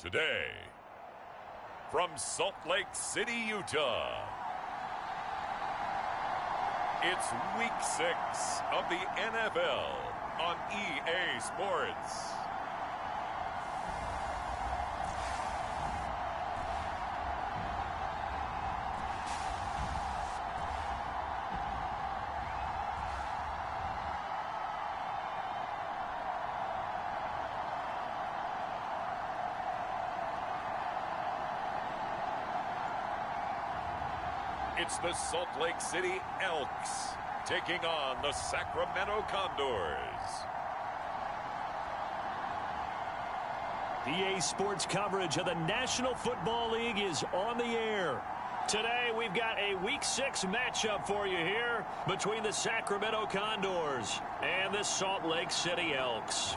Today, from Salt Lake City, Utah, it's Week 6 of the NFL on EA Sports. It's the Salt Lake City Elks taking on the Sacramento Condors. EA Sports coverage of the National Football League is on the air. Today we've got a Week 6 matchup for you here between the Sacramento Condors and the Salt Lake City Elks.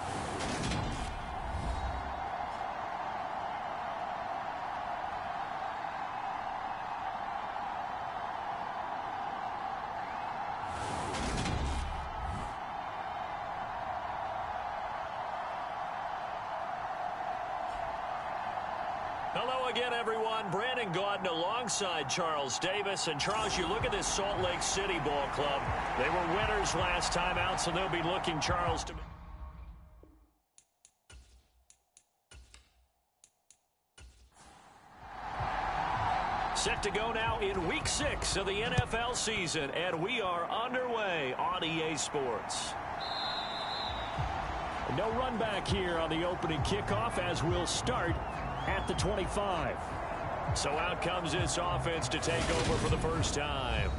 Hello again, everyone. Brandon Gaudin alongside Charles Davis. And, Charles, you look at this Salt Lake City ball club. They were winners last time out, so they'll be looking, Charles, to... Set to go now in Week 6 of the NFL season, and we are underway on EA Sports. No run back here on the opening kickoff as we'll start at the 25. So out comes this offense to take over for the first time.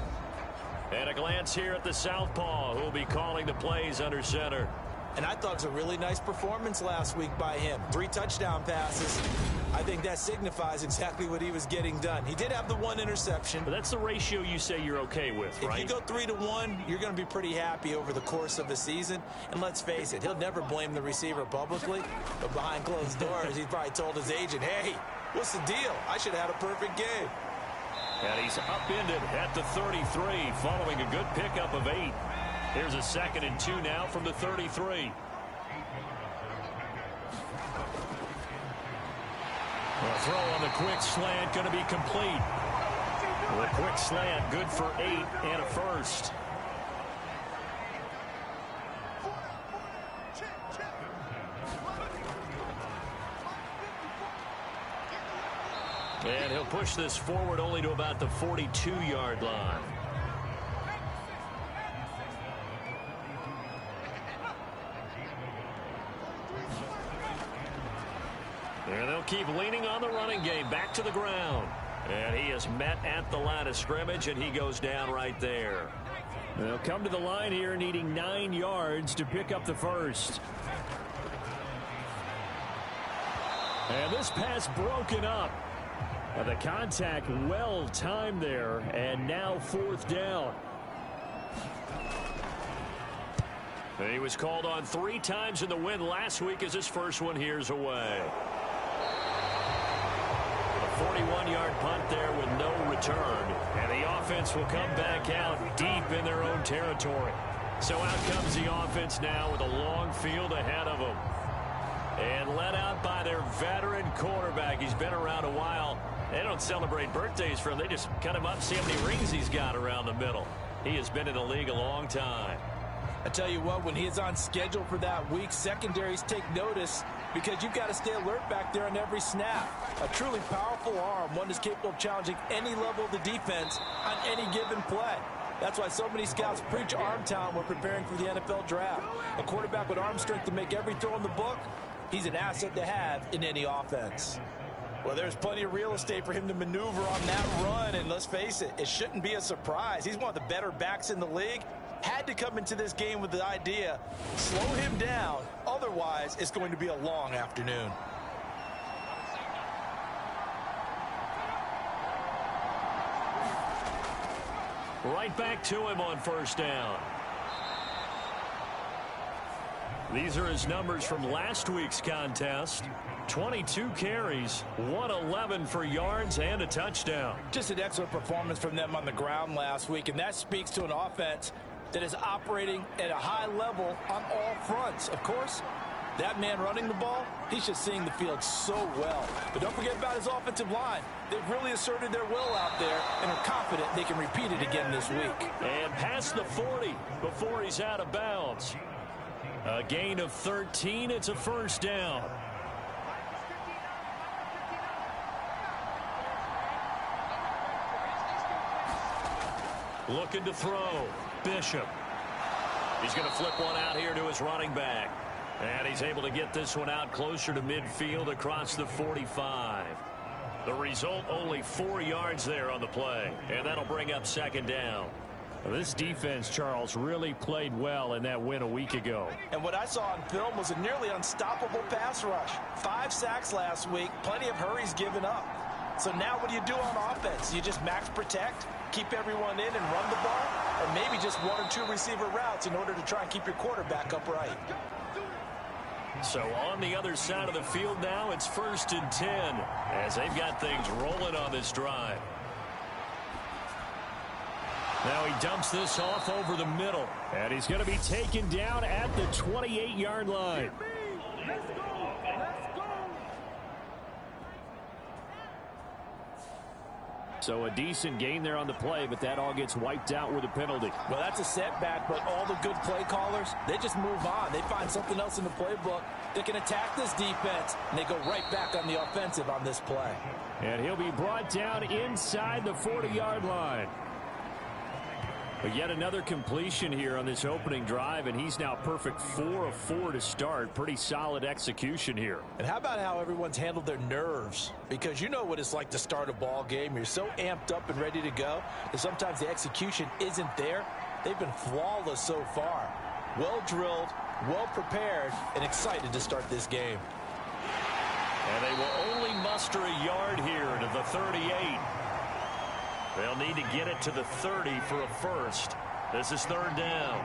And a glance here at the southpaw, who will be calling the plays under center. And I thought it was a really nice performance last week by him. 3 touchdown passes. I think that signifies exactly what he was getting done. He did have the 1 interception. But that's the ratio you say you're okay with, right? If you go 3-to-1, you're going to be pretty happy over the course of a season. And let's face it, he'll never blame the receiver publicly. But behind closed doors, he's probably told his agent, hey, what's the deal? I should have had a perfect game. And he's upended at the 33 following a good pickup of 8. Here's a 2nd and 2 now from the 33. A throw on the quick slant going to be complete. The quick slant good for 8 and a first. And he'll push this forward only to about the 42-yard line. And they'll keep leaning on the running game back to the ground. And he is met at the line of scrimmage, and he goes down right there. They'll come to the line here needing 9 yards to pick up the first. And this pass broken up. The contact well timed there, and now 4th down. He was called on 3 times in the win last week as his first one here's away. A 41-yard punt there with no return. And the offense will come back out deep in their own territory. So out comes the offense now with a long field ahead of them. And led out by their veteran quarterback. He's been around a while. They don't celebrate birthdays for him. They just cut him up, see how many rings he's got around the middle. He has been in the league a long time. I tell you what, when he is on schedule for that week, secondaries take notice because you've got to stay alert back there on every snap. A truly powerful arm, one that's capable of challenging any level of the defense on any given play. That's why so many scouts preach arm talent when preparing for the NFL draft. A quarterback with arm strength to make every throw in the book, he's an asset to have in any offense. Well, there's plenty of real estate for him to maneuver on that run, and let's face it, it shouldn't be a surprise. He's one of the better backs in the league. Had to come into this game with the idea, slow him down, otherwise it's going to be a long afternoon. Right back to him on 1st down. These are his numbers from last week's contest. 22 carries, 111 for yards, and a touchdown. Just an excellent performance from them on the ground last week, and that speaks to an offense that is operating at a high level on all fronts. Of course, That man running the ball, he's just seeing the field so well. But don't forget about his offensive line. They've really asserted their will out there and are confident they can repeat it again this week. And past the 40 before he's out of bounds. A gain of 13. It's a first down. Looking to throw. Bishop. He's going to flip one out here to his running back. And he's able to get this one out closer to midfield across the 45. The result, only 4 yards there on the play. And that'll bring up second down. This defense, Charles, really played well in that win a week ago. And what I saw on film was a nearly unstoppable pass rush. 5 sacks last week, plenty of hurries given up. So now what do you do on offense? You just max protect, keep everyone in and run the ball, or maybe just 1 or 2 receiver routes in order to try and keep your quarterback upright. So on the other side of the field now, it's 1st and 10 as they've got things rolling on this drive. Now he dumps this off over the middle, and he's going to be taken down at the 28-yard line. So a decent gain there on the play, but that all gets wiped out with a penalty. Well, that's a setback, but all the good play callers, they just move on. They find something else in the playbook. They can attack this defense, and they go right back on the offensive on this play. And he'll be brought down inside the 40-yard line. But yet another completion here on this opening drive, and he's now perfect 4 of 4 to start. Pretty solid execution here. And how about how everyone's handled their nerves? Because you know what it's like to start a ball game. You're so amped up and ready to go that sometimes the execution isn't there. They've been flawless so far. Well drilled, well prepared, and excited to start this game. And they will only muster a yard here to the 38. They'll need to get it to the 30 for a first. This is 3rd down.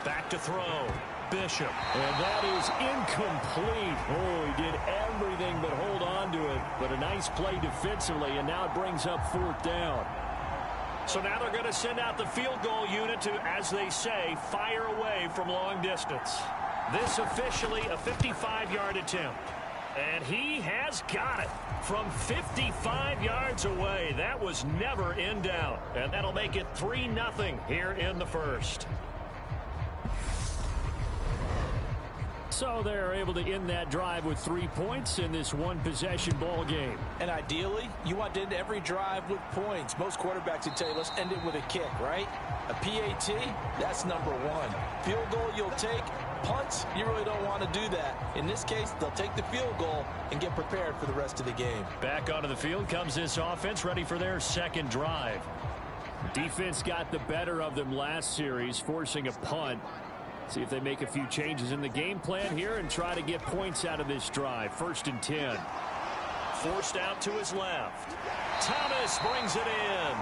Back to throw. Bishop. And that is incomplete. Oh, he did everything but hold on to it. But a nice play defensively, and now it brings up 4th down. So now they're going to send out the field goal unit to, as they say, fire away from long distance. This officially a 55-yard attempt. And he has got it from 55 yards away. That was never in doubt. And that'll make it 3-0 here in the first. So they're able to end that drive with 3 points in this one-possession ball game. And ideally, you want to end every drive with points. Most quarterbacks would tell you, let's end it with a kick, right? A PAT, that's number 1. Field goal you'll take. Punts, you really don't want to do that. In this case, they'll take the field goal and get prepared for the rest of the game. Back onto the field comes this offense, ready for their second drive. Defense got the better of them last series, forcing a punt. See if they make a few changes in the game plan here and try to get points out of this drive. 1st and 10. Forced out to his left. Thomas brings it in.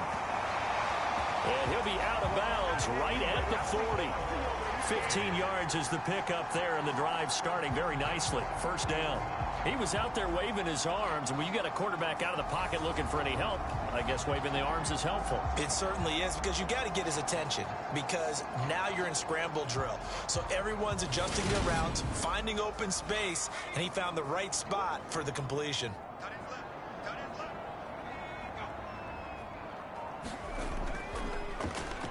And he'll be out of bounds right at the 40. 15 yards is the pickup there, and the drive starting very nicely. 1st down. He was out there waving his arms, and when you got a quarterback out of the pocket looking for any help, I guess waving the arms is helpful. It certainly is, because you got to get his attention, because now you're in scramble drill. So everyone's adjusting their routes, finding open space, and he found the right spot for the completion.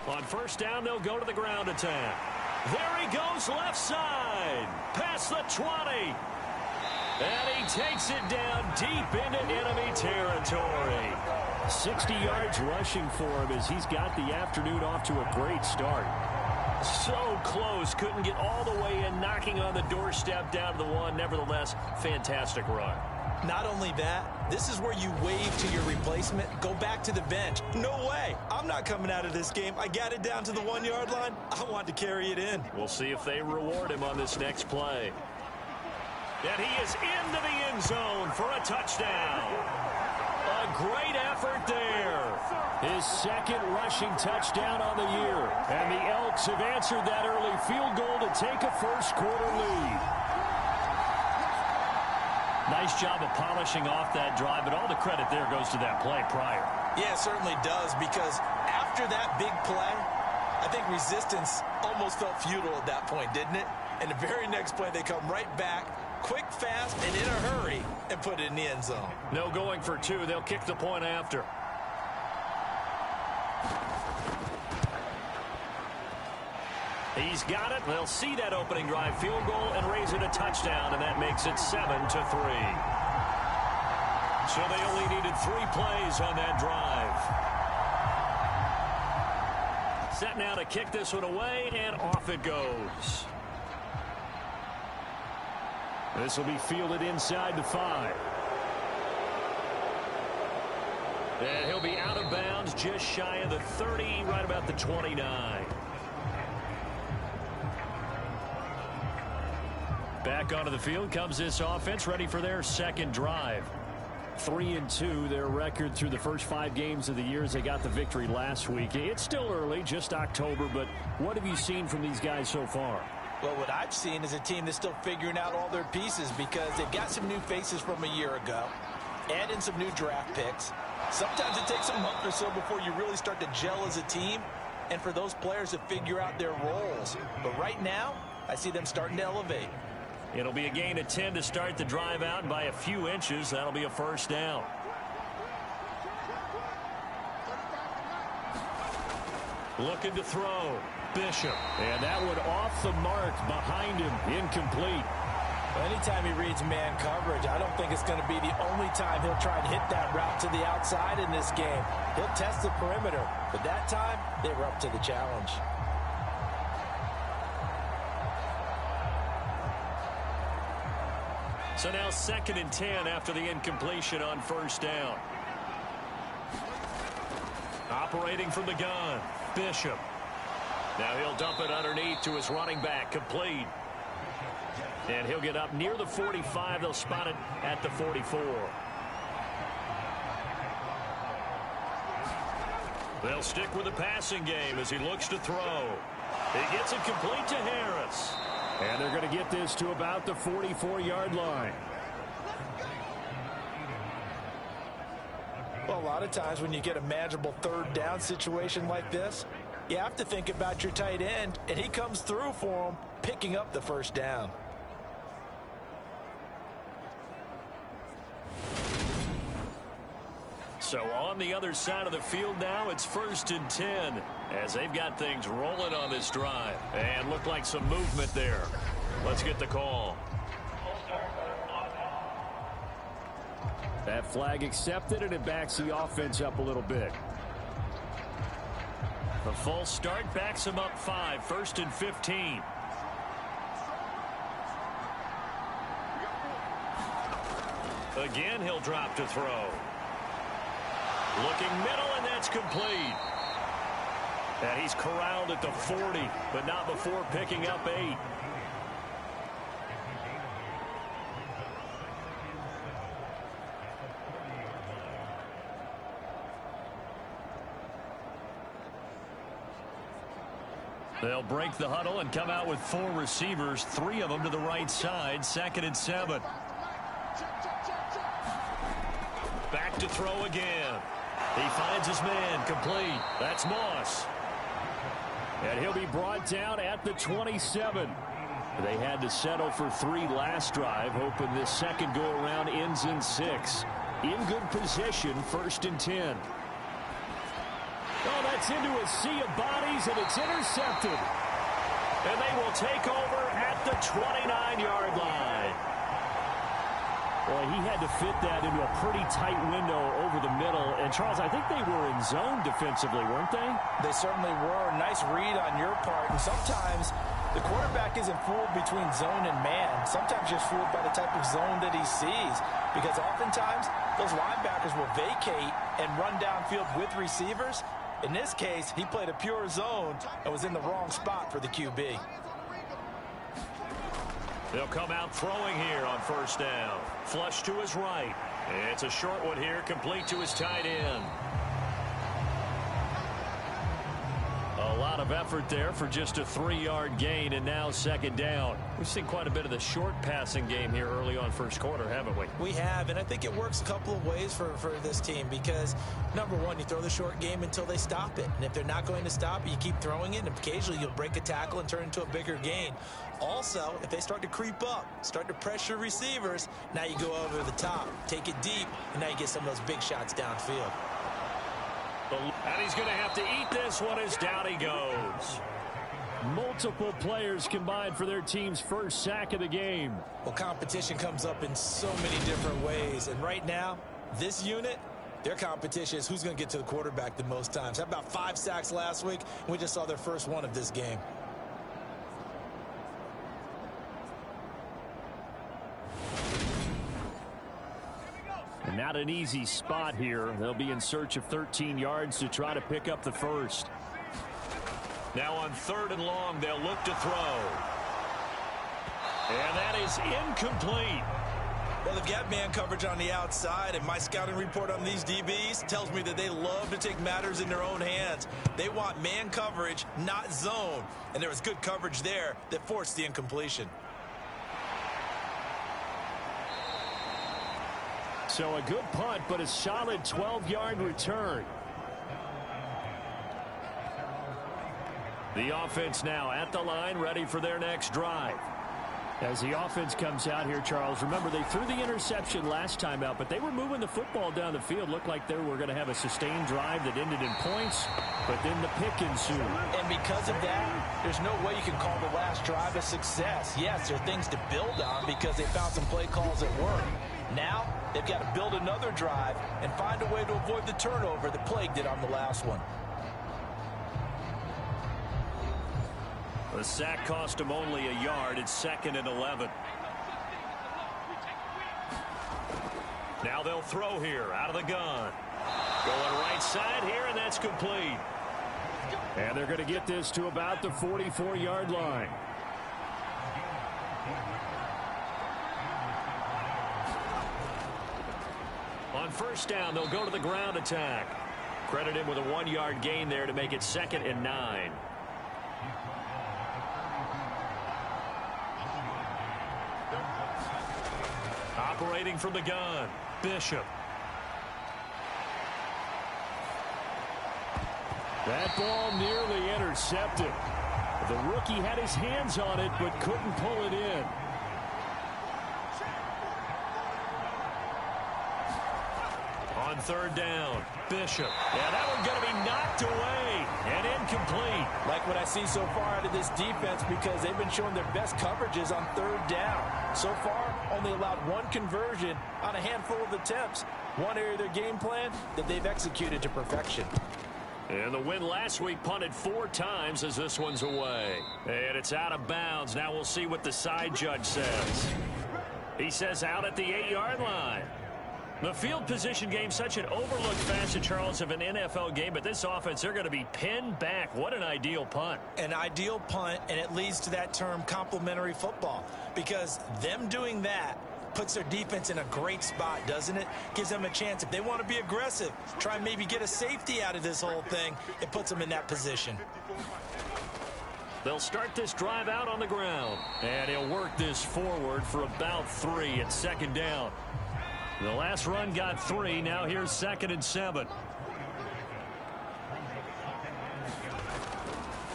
On 1st down, they'll go to the ground attack. There he goes left side. Past the 20. And he takes it down deep into enemy territory. 60 yards rushing for him as he's got the afternoon off to a great start. So close. Couldn't get all the way in, knocking on the doorstep down to the 1. Nevertheless, fantastic run. Not only that, this is where you wave to your replacement, go back to the bench. No way. I'm not coming out of this game. I got it down to the 1-yard line. I want to carry it in. We'll see if they reward him on this next play. And he is into the end zone for a touchdown. A great effort there. His 2nd rushing touchdown on the year. And the Elks have answered that early field goal to take a first-quarter lead. Nice job of polishing off that drive, but all the credit there goes to that play prior. Yeah, it certainly does, because after that big play, I think resistance almost felt futile at that point, didn't it? And the very next play, they come right back, quick, fast, and in a hurry, and put it in the end zone. No going for two. They'll kick the point after. He's got it. They'll see that opening drive field goal and raise it a touchdown, and that makes it 7-3. So they only needed 3 plays on that drive. Set now to kick this one away, and off it goes. This will be fielded inside the 5. And he'll be out of bounds just shy of the 30, right about the 29. Back onto the field comes this offense, ready for their second drive. 3-2, their record through the first 5 games of the year as they got the victory last week. It's still early, just October, but what have you seen from these guys so far? Well, what I've seen is a team that's still figuring out all their pieces because they've got some new faces from a year ago, add in some new draft picks. Sometimes it takes a month or so before you really start to gel as a team and for those players to figure out their roles. But right now, I see them starting to elevate. It'll be a gain of 10 to start the drive out, and by a few inches, that'll be a first down. Looking to throw. Bishop. And that one off the mark behind him. Incomplete. Anytime he reads man coverage, I don't think it's going to be the only time he'll try and hit that route to the outside in this game. He'll test the perimeter, but that time, they were up to the challenge. So now 2nd and 10 after the incompletion on first down. Operating from the gun, Bishop. Now he'll dump it underneath to his running back, complete. And he'll get up near the 45. They'll spot it at the 44. They'll stick with the passing game as he looks to throw. He gets it complete to Harris. And they're going to get this to about the 44-yard line. Well, a lot of times when you get a manageable 3rd down situation like this, you have to think about your tight end, and he comes through for him, picking up the first down. So on the other side of the field now, it's 1st and 10 as they've got things rolling on this drive. And look like some movement there. Let's get the call. That flag accepted, and it backs the offense up a little bit. The false start backs him up 5, 1st and 15. Again, he'll drop to throw. Looking middle, and that's complete. And he's corralled at the 40, but not before picking up 8. They'll break the huddle and come out with 4 receivers, 3 of them to the right side, 2nd and 7. Back to throw again. He finds his man, complete. That's Moss. And he'll be brought down at the 27. They had to settle for 3 last drive, hoping this second go-around ends in 6. In good position, 1st and 10. Oh, that's into a sea of bodies, and it's intercepted. And they will take over at the 29-yard line. Well, he had to fit that into a pretty tight window over the middle. And, Charles, I think they were in zone defensively, weren't they? They certainly were. Nice read on your part. And sometimes the quarterback isn't fooled between zone and man. Sometimes just fooled by the type of zone that he sees. Because oftentimes those linebackers will vacate and run downfield with receivers. In this case, he played a pure zone and was in the wrong spot for the QB. They'll come out throwing here on first down. Flush to his right. It's a short one here, complete to his tight end. lot of effort there for just a 3-yard gain, and now second down. We've seen quite a bit of the short passing game here early on first quarter, haven't we? We have, and I think it works a couple of ways for this team because, number one, you throw the short game until they stop it. And if they're not going to stop it, you keep throwing it, and occasionally you'll break a tackle and turn into a bigger gain. Also, if they start to creep up, start to pressure receivers, now you go over the top, take it deep, and now you get some of those big shots downfield. And he's going to have to eat this one as down he goes. Multiple players combined for their team's first sack of the game. Well, competition comes up in so many different ways. And right now, this unit, their competition is who's going to get to the quarterback the most times. How about 5 sacks last week? We just saw their first one of this game. And not an easy spot here. They'll be in search of 13 yards to try to pick up the first. Now on 3rd and long, they'll look to throw. And that is incomplete. Well, they've got man coverage on the outside, and my scouting report on these DBs tells me that they love to take matters in their own hands. They want man coverage, not zone. And there was good coverage there that forced the incompletion. So a good punt, but a solid 12-yard return. The offense now at the line, ready for their next drive. As the offense comes out here, Charles, remember they threw the interception last time out, but they were moving the football down the field. Looked like they were going to have a sustained drive that ended in points, but then the pick ensued. And because of that, there's no way you can call the last drive a success. Yes, there are things to build on because they found some play calls that work. Now, they've got to build another drive and find a way to avoid the turnover that plagued it on the last one. The sack cost him only a yard. It's 2nd and 11. Now they'll throw here out of the gun. Going right side here, and that's complete. And they're going to get this to about the 44-yard line. On 1st down, they'll go to the ground attack. Credit him with a 1-yard gain there to make it 2nd and 9. Operating from the gun, Bishop. That ball nearly intercepted. The rookie had his hands on it, but couldn't pull it in. On 3rd down, Bishop. Yeah, that one's going to be knocked away and incomplete. Like what I see so far out of this defense because they've been showing their best coverages on 3rd down. So far, only allowed 1 conversion on a handful of attempts. One area of their game plan that they've executed to perfection. And the win last week punted 4 times as this one's away. And it's out of bounds. Now we'll see what the side judge says. He says out at the 8-yard line. The field position game, such an overlooked facet, Charles, of an NFL game, but this offense, they're going to be pinned back. What an ideal punt. An ideal punt, and it leads to that term complementary football, because them doing that puts their defense in a great spot, doesn't it? Gives them a chance. If they want to be aggressive, try and maybe get a safety out of this whole thing, it puts them in that position. They'll start this drive out on the ground, and he'll work this forward for about 3 at 2nd down. The last run got 3. Now here's 2nd and 7.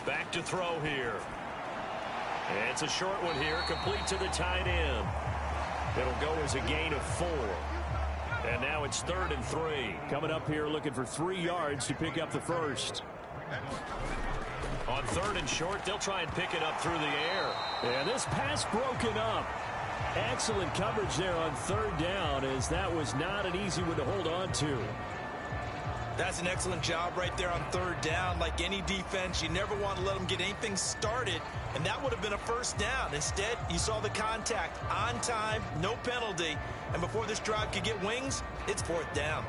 Back to throw here. It's a short one here, complete to the tight end. It'll go as a gain of 4. And now it's 3rd and 3. Coming up here looking for 3 yards to pick up the first. On 3rd and short, they'll try and pick it up through the air. And this pass broken up. Excellent coverage there on 3rd down, as that was not an easy one to hold on to. That's an excellent job right there on 3rd down. Like any defense, you never want to let them get anything started, and that would have been a 1st down. Instead, you saw the contact on time, no penalty, and before this drive could get wings, it's 4th down.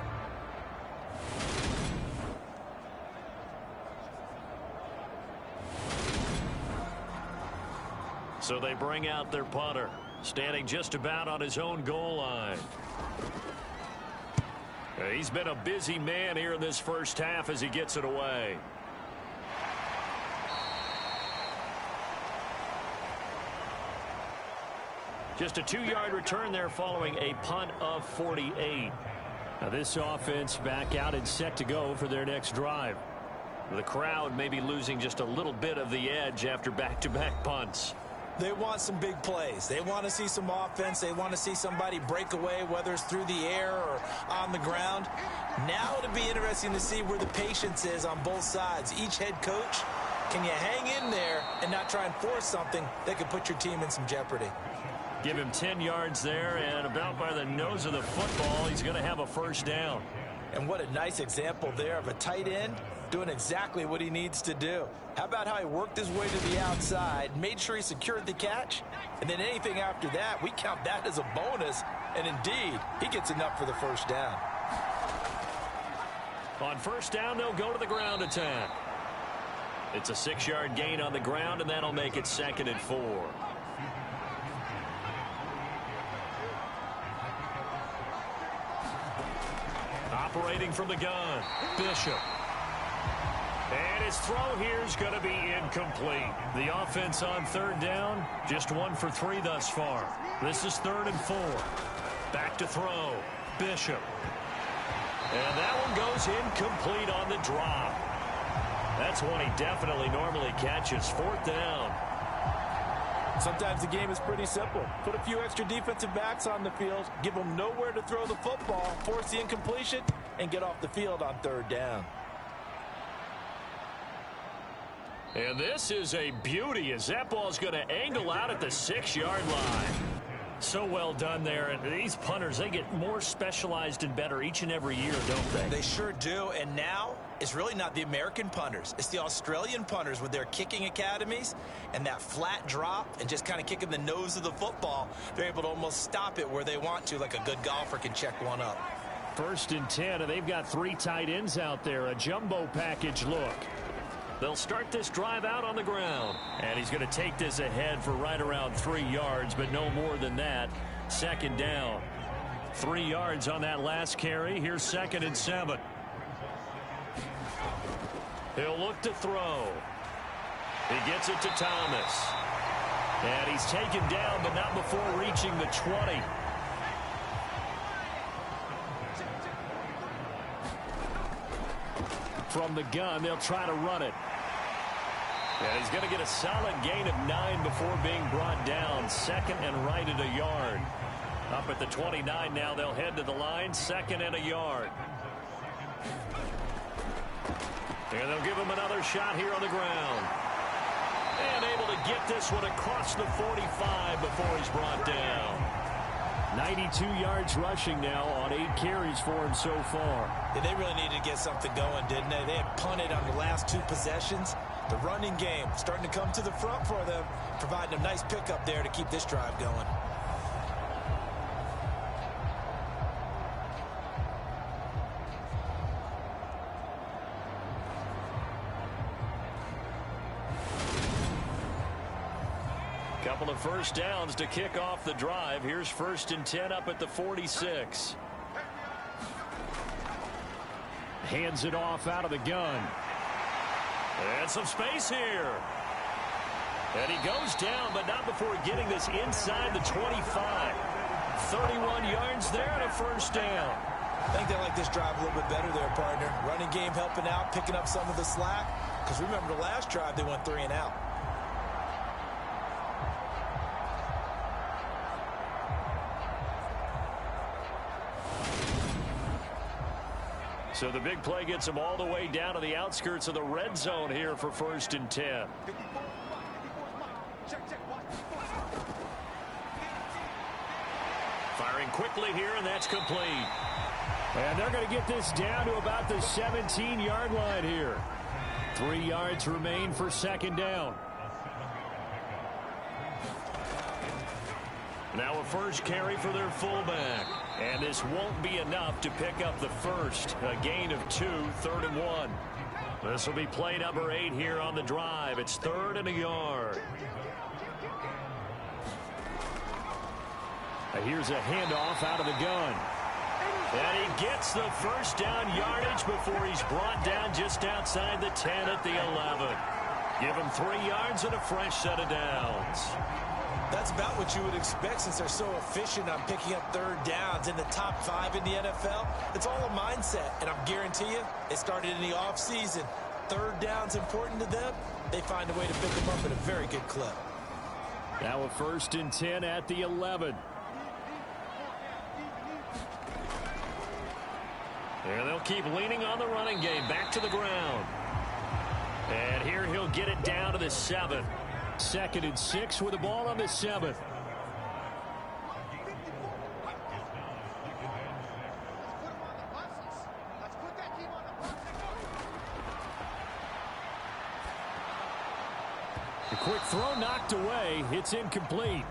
So they bring out their punter, standing just about on his own goal line. He's been a busy man here in this first half as he gets it away. Just a 2-yard return there following a punt of 48. Now this offense back out and set to go for their next drive. The crowd may be losing just a little bit of the edge after back-to-back punts. They want some big plays. They want to see some offense. They want to see somebody break away, whether it's through the air or on the ground. Now it'll be interesting to see where the patience is on both sides. Each head coach, can you hang in there and not try and force something that could put your team in some jeopardy? Give him 10 yards there, and about by the nose of the football, he's going to have a first down. And what a nice example there of a tight end doing exactly what he needs to do. How about how he worked his way to the outside, made sure he secured the catch, and then anything after that, we count that as a bonus, and indeed, he gets enough for the first down. On first down, they'll go to the ground attack. It's a 6-yard gain on the ground, and that'll make it 2nd and 4. Operating from the gun, Bishop. And his throw here is going to be incomplete. The offense on 3rd down, just 1 for 3 thus far. This is 3rd and 4. Back to throw, Bishop. And that one goes incomplete on the drop. That's one he definitely normally catches. 4th down. Sometimes the game is pretty simple. Put a few extra defensive backs on the field, give them nowhere to throw the football, force the incompletion, and get off the field on 3rd down. And this is a beauty as that ball's going to angle out at the 6-yard line. So well done there. And these punters, they get more specialized and better each and every year, don't they? They sure do. And now it's really not the American punters. It's the Australian punters with their kicking academies and that flat drop and just kind of kicking the nose of the football. They're able to almost stop it where they want to, like a good golfer can check one up. 1st and 10, and they've got 3 tight ends out there. A jumbo package look. They'll start this drive out on the ground. And he's going to take this ahead for right around 3 yards, but no more than that. 2nd down. 3 yards on that last carry. Here's 2nd and 7. He'll look to throw. He gets it to Thomas. And he's taken down, but not before reaching the 20. From the gun, they'll try to run it. And he's going to get a solid gain of 9 before being brought down. 2nd and right at a yard. Up at the 29 now, they'll head to the line. 2nd and a yard. And they'll give him another shot here on the ground. And able to get this one across the 45 before he's brought down. 92 yards rushing now on 8 carries for him so far. Yeah, they really needed to get something going, didn't they? They had punted on the last 2 possessions. The running game starting to come to the front for them, providing a nice pickup there to keep this drive going. Couple of first downs to kick off the drive. Here's 1st and 10 up at the 46. Hands it off out of the gun. And some space here. And he goes down, but not before getting this inside the 25. 31 yards there and a first down. I think they like this drive a little bit better there, partner. Running game helping out, picking up some of the slack. Because remember the last drive, they went 3 and out. So the big play gets them all the way down to the outskirts of the red zone here for 1st and 10. Firing quickly here, and that's complete. And they're going to get this down to about the 17-yard line here. 3 yards remain for 2nd down. Now a first carry for their fullback. And this won't be enough to pick up the first. A gain of 2, 3rd and 1. This will be play number 8 here on the drive. It's 3rd and a yard. Here's a handoff out of the gun. And he gets the first down yardage before he's brought down just outside the 10 at the 11. Give him 3 yards and a fresh set of downs. That's about what you would expect since they're so efficient on picking up third downs in the top 5 in the NFL. It's all a mindset, and I'll guarantee you it started in the offseason. Third down's important to them. They find a way to pick them up at a very good clip. Now a 1st and 10 at the 11. And they'll keep leaning on the running game. Back to the ground. And here he'll get it down to the 7. 2nd and 6 with the ball on the 7th. A quick throw knocked away. It's incomplete.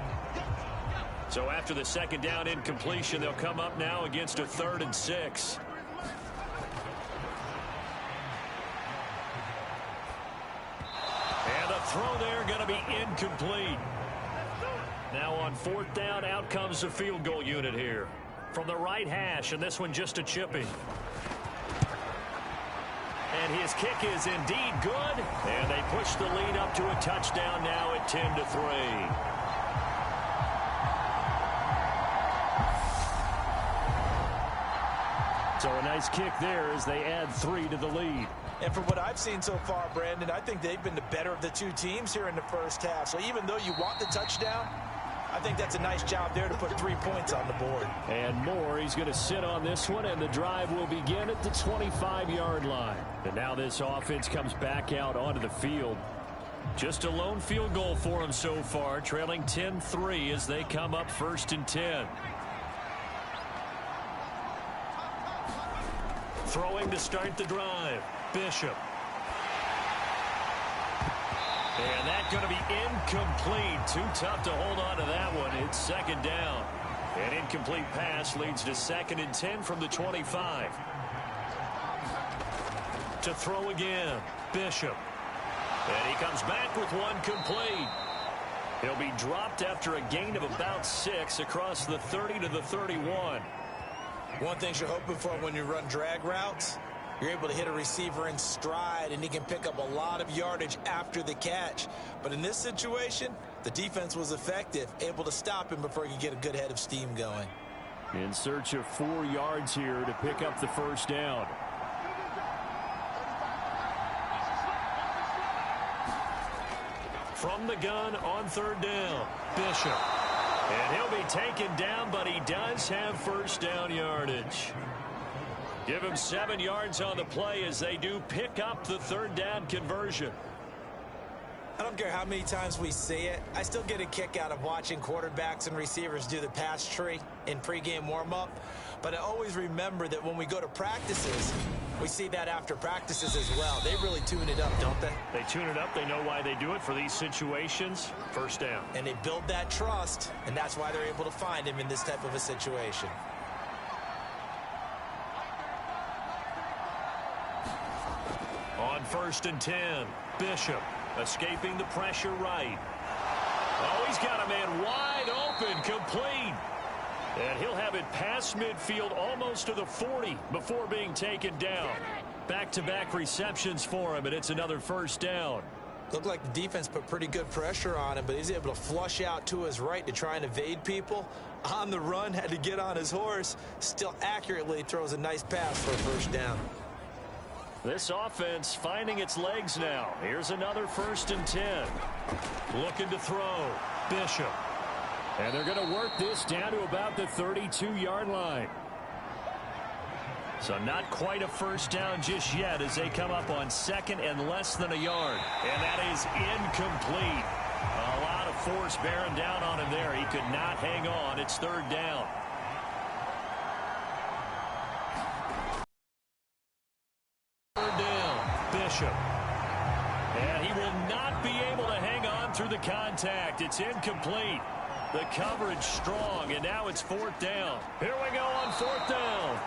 So after the 2nd down incompletion, they'll come up now against a 3rd and 6. And the throw there going to be incomplete. Now on 4th down, out comes the field goal unit here. From the right hash, and this one just a chipping. And his kick is indeed good. And they push the lead up to a touchdown now at 10-3. So a nice kick there as they add 3 to the lead. And from what I've seen so far, Brandon, I think they've been the better of the two teams here in the first half. So even though you want the touchdown, I think that's a nice job there to put 3 points on the board. And more, he's going to sit on this one, and the drive will begin at the 25-yard line. And now this offense comes back out onto the field. Just a lone field goal for him so far, trailing 10-3 as they come up 1st and 10. Throwing to start the drive. Bishop. And that's going to be incomplete. Too tough to hold on to that one. It's 2nd down. An incomplete pass leads to 2nd and 10 from the 25. To throw again. Bishop. And he comes back with one complete. He'll be dropped after a gain of about 6 across the 30 to the 31. One thing you're hoping for when you run drag routes, you're able to hit a receiver in stride, and he can pick up a lot of yardage after the catch. But in this situation, the defense was effective, able to stop him before he could get a good head of steam going. In search of 4 yards here to pick up the 1st down. From the gun on 3rd down, Bishop. And he'll be taken down, but he does have 1st down yardage. Give him 7 yards on the play as they do pick up the 3rd down conversion. I don't care how many times we see it. I still get a kick out of watching quarterbacks and receivers do the pass tree in pregame warm-up. But I always remember that when we go to practices, we see that after practices as well. They really tune it up, don't they? They tune it up. They know why they do it for these situations. 1st down. And they build that trust, and that's why they're able to find him in this type of a situation. On 1st and 10, Bishop escaping the pressure right. Oh, he's got a man wide open, complete. And he'll have it past midfield almost to the 40 before being taken down. Back-to-back receptions for him, and it's another 1st down. Looked like the defense put pretty good pressure on him, but he's able to flush out to his right to try and evade people. On the run, had to get on his horse. Still accurately throws a nice pass for a 1st down. This offense finding its legs now. Here's another 1st and 10. Looking to throw. Bishop. And they're going to work this down to about the 32-yard line. So not quite a 1st down just yet as they come up on 2nd and less than a yard. And that is incomplete. A lot of force bearing down on him there. He could not hang on. It's 3rd down. Bishop. And he will not be able to hang on through the contact. It's incomplete. The coverage strong, and now it's 4th down. Here we go on 4th down.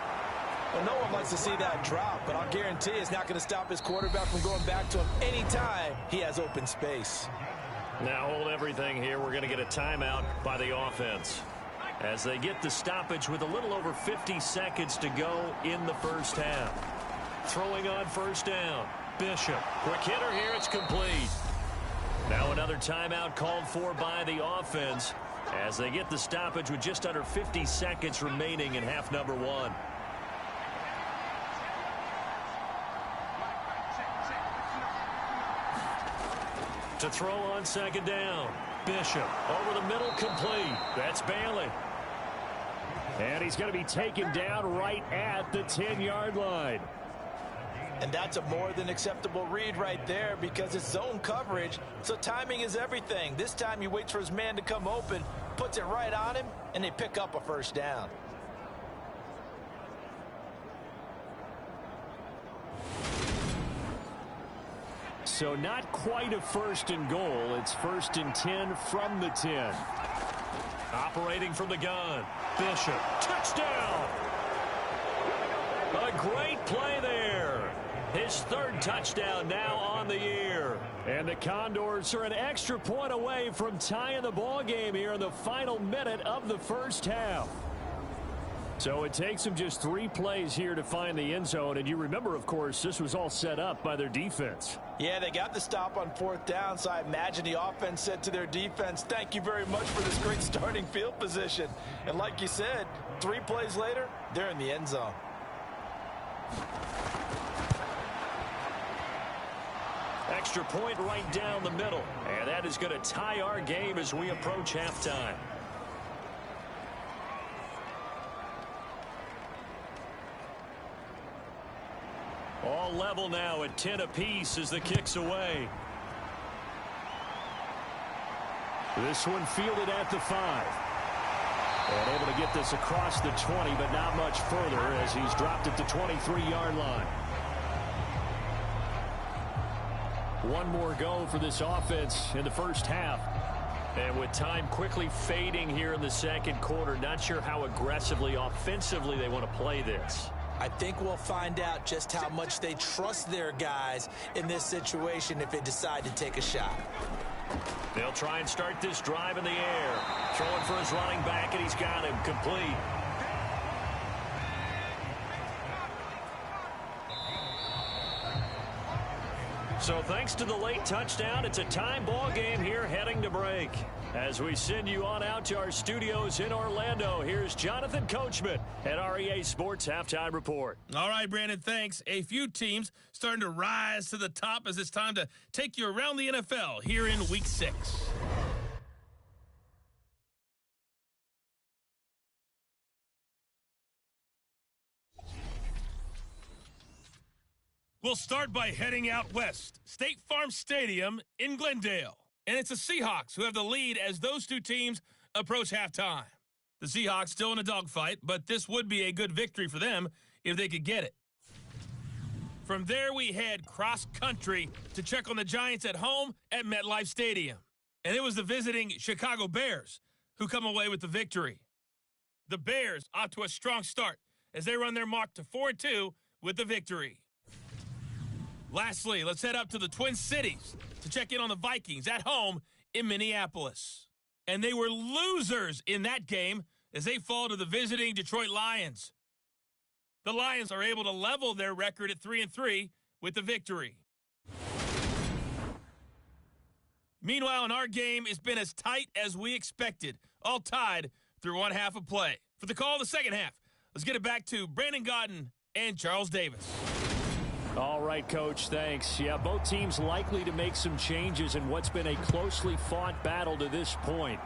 Well, no one likes to see that drop, but I'll guarantee it's not going to stop his quarterback from going back to him anytime he has open space. Now hold everything here. We're going to get a timeout by the offense as they get the stoppage with a little over 50 seconds to go in the 1st half. Throwing on 1st down. Bishop. Quick hitter here. It's complete. Now another timeout called for by the offense as they get the stoppage with just under 50 seconds remaining in half number one. To throw on second down. Bishop over the middle, complete. That's Bailey. And he's going to be taken down right at the 10-yard line. And that's a more than acceptable read right there because it's zone coverage, so timing is everything. This time he waits for his man to come open, puts it right on him, and they pick up a first down. So not quite a first and goal. It's first and 10 from the 10. Operating from the gun. Bishop. Touchdown. A great play there. His third touchdown now on the year. And the Condors are an extra point away from tying the ball game here in the final minute of the first half. So it takes them just 3 plays here to find the end zone. And you remember, of course, this was all set up by their defense. Yeah, they got the stop on 4th down, so I imagine the offense said to their defense, thank you very much for this great starting field position. And like you said, 3 plays later, they're in the end zone. Extra point right down the middle. And that is going to tie our game as we approach halftime. All level now at 10 apiece as the kick's away. This one fielded at the 5. And able to get this across the 20, but not much further as he's dropped at the 23-yard line. One more go for this offense in the first half. And with time quickly fading here in the second quarter, not sure how aggressively, offensively they want to play this. I think we'll find out just how much they trust their guys in this situation if they decide to take a shot. They'll try and start this drive in the air. Throwing for his running back, and he's got him complete. So thanks to the late touchdown, it's a time ball game here heading to break. As we send you on out to our studios in Orlando, here's Jonathan Coachman at REA Sports Halftime Report. All right, Brandon, thanks. A few teams starting to rise to the top as it's time to take you around the NFL here in Week 6. We'll start by heading out west. State Farm Stadium in Glendale. And it's the Seahawks who have the lead as those two teams approach halftime. The Seahawks still in a dogfight, but this would be a good victory for them if they could get it. From there, we head cross-country to check on the Giants at home at MetLife Stadium. And it was the visiting Chicago Bears who come away with the victory. The Bears off to a strong start as they run their mark to 4-2 with the victory. Lastly, let's head up to the Twin Cities to check in on the Vikings at home in Minneapolis. And they were losers in that game as they fall to the visiting Detroit Lions. The Lions are able to level their record at 3-3 with the victory. Meanwhile, in our game, it's been as tight as we expected, all tied through one half of play. For the call of the second half, let's get it back to Brandon Gaudin and Charles Davis. All right, Coach, thanks. Yeah, both teams likely to make some changes in what's been a closely fought battle to this point.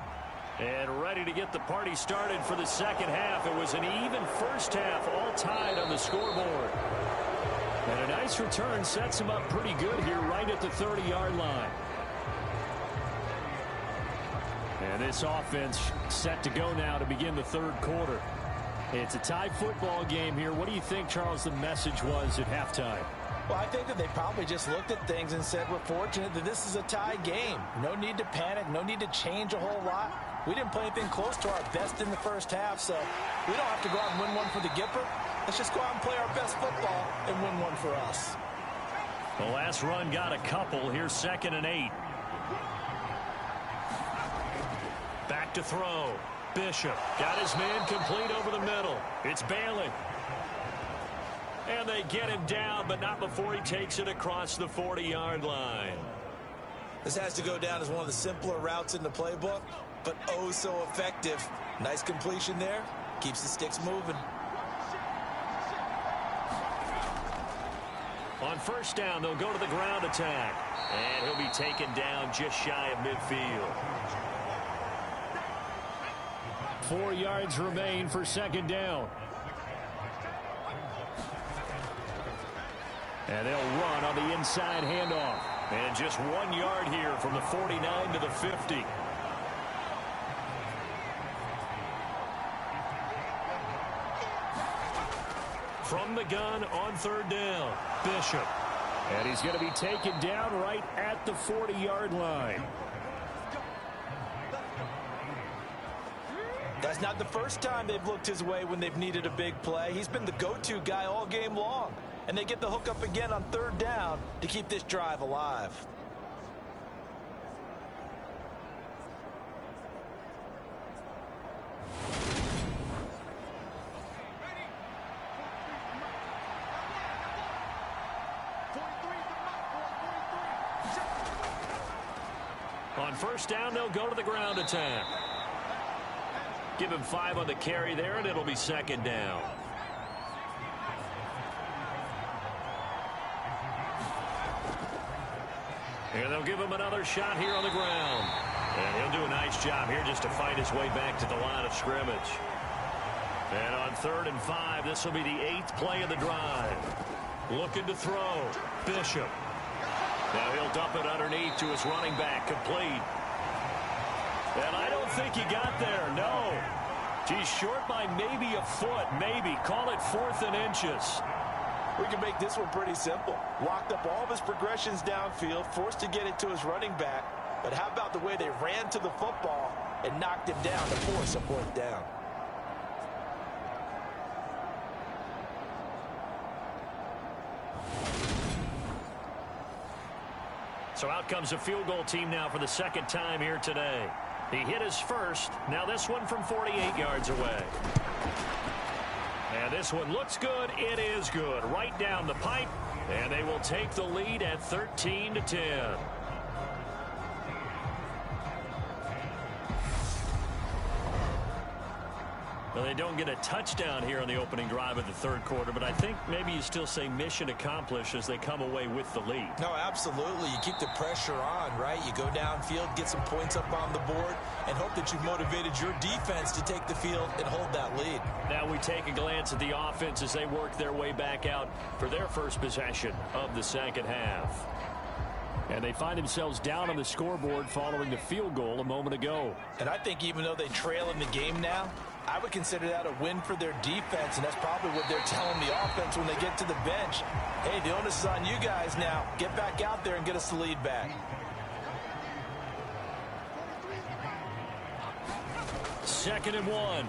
And ready to get the party started for the second half. It was an even first half, all tied on the scoreboard. And a nice return sets him up pretty good here right at the 30-yard line. And this offense set to go now to begin the third quarter. It's a tie football game here. What do you think, Charles, the message was at halftime? Well, I think that they probably just looked at things and said, we're fortunate that this is a tie game. No need to panic, no need to change a whole lot. We didn't play anything close to our best in the first half, so we don't have to go out and win one for the Gipper. Let's just go out and play our best football and win one for us. The last run got a couple. Here's 2nd and 8. Back to throw. Bishop got his man complete over the middle. It's Bailey. And they get him down, but not before he takes it across the 40-yard line. This has to go down as one of the simpler routes in the playbook, but oh so effective. Nice completion there. Keeps the sticks moving. On first down, they'll go to the ground attack. And he'll be taken down just shy of midfield. 4 yards remain for second down. And they'll run on the inside handoff. And just 1 yard here from the 49 to the 50. From the gun on third down, Bishop. And he's going to be taken down right at the 40-yard line. That's not the first time they've looked his way when they've needed a big play. He's been the go-to guy all game long. And they get the hook up again on third down to keep this drive alive. On first down, they'll go to the ground attack. Give him 5 on the carry there, and it'll be second down. And they'll give him another shot here on the ground. And he'll do a nice job here just to fight his way back to the line of scrimmage. And on 3rd and 5, this will be the 8th play of the drive. Looking to throw. Bishop. Now he'll dump it underneath to his running back, complete. And I don't think he got there, no. He's short by maybe a foot, maybe. Call it 4th and inches. We can make this one pretty simple. Locked up all of his progressions downfield, forced to get it to his running back. But how about the way they ran to the football and knocked him down to force a 4th down? So out comes a field goal team now for the second time here today. He hit his first. Now this one from 48 yards away. And this one looks good. It is good. Right down the pipe. And they will take the lead at 13-10. Well, they don't get a touchdown here on the opening drive of the third quarter, but I think maybe you still say mission accomplished as they come away with the lead. No, absolutely. You keep the pressure on, right? You go downfield, get some points up on the board, and hope that you've motivated your defense to take the field and hold that lead. Now we take a glance at the offense as they work their way back out for their first possession of the second half. And they find themselves down on the scoreboard following the field goal a moment ago. And I think even though they trail in the game now, I would consider that a win for their defense, and that's probably what they're telling the offense when they get to the bench. Hey, the onus is on you guys now. Get back out there and get us the lead back. Second and 1.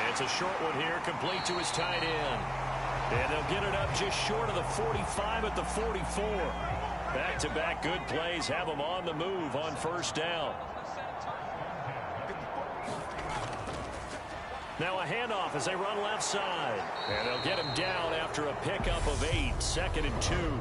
It's a short one here, complete to his tight end. And they'll get it up just short of the 45 at the 44. Back-to-back good plays have them on the move on first down. Now a handoff as they run left side. And they'll get him down after a pickup of 8. 2nd and 2.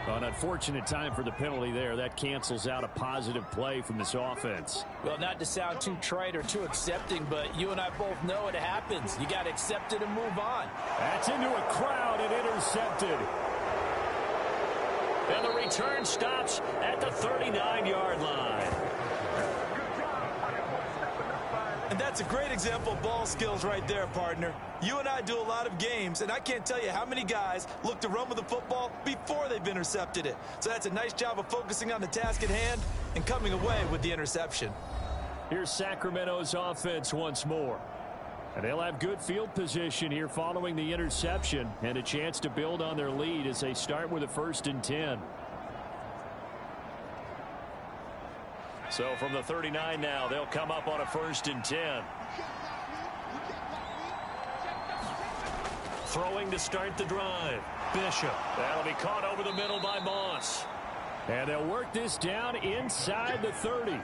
An unfortunate time for the penalty there. That cancels out a positive play from this offense. Well, not to sound too trite or too accepting, but you and I both know it happens. You got to accept it and move on. That's into a crowd and intercepted. And the return stops at the 39-yard line. And that's a great example of ball skills right there, partner. You and I do a lot of games, and I can't tell you how many guys look to run with the football before they've intercepted it. So that's a nice job of focusing on the task at hand and coming away with the interception. Here's Sacramento's offense once more. And they'll have good field position here following the interception and a chance to build on their lead as they start with a 1st and 10. So from the 39 now, they'll come up on a 1st and 10. Throwing to start the drive. Bishop. That'll be caught over the middle by Moss. And they'll work this down inside the 30.